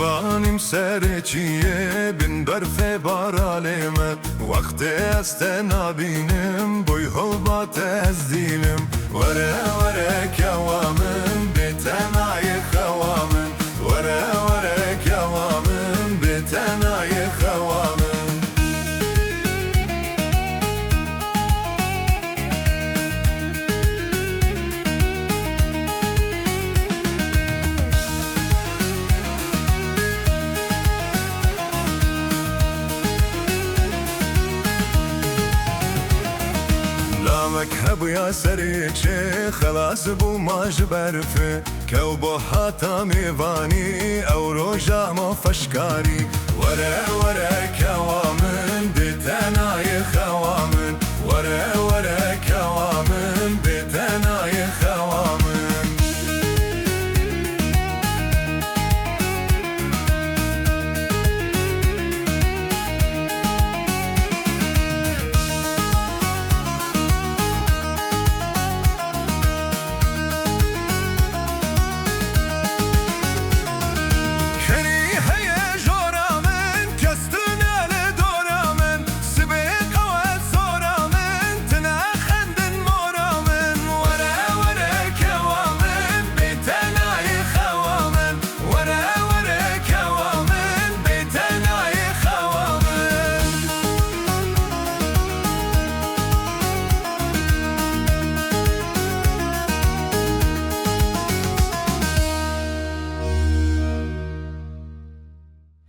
میوانیم سرچیه بین برف بارالمت وقت است نبینم بوی هلبات از دیلم وره وره کوامن بتنای خوامن وره وره کوامن بتنای خوامن مكهب يا سريتشي خلاص بو ماج برفي كوبو حاتا ميفاني او روجا مو فشكاري ورا ورا كوامن بتناي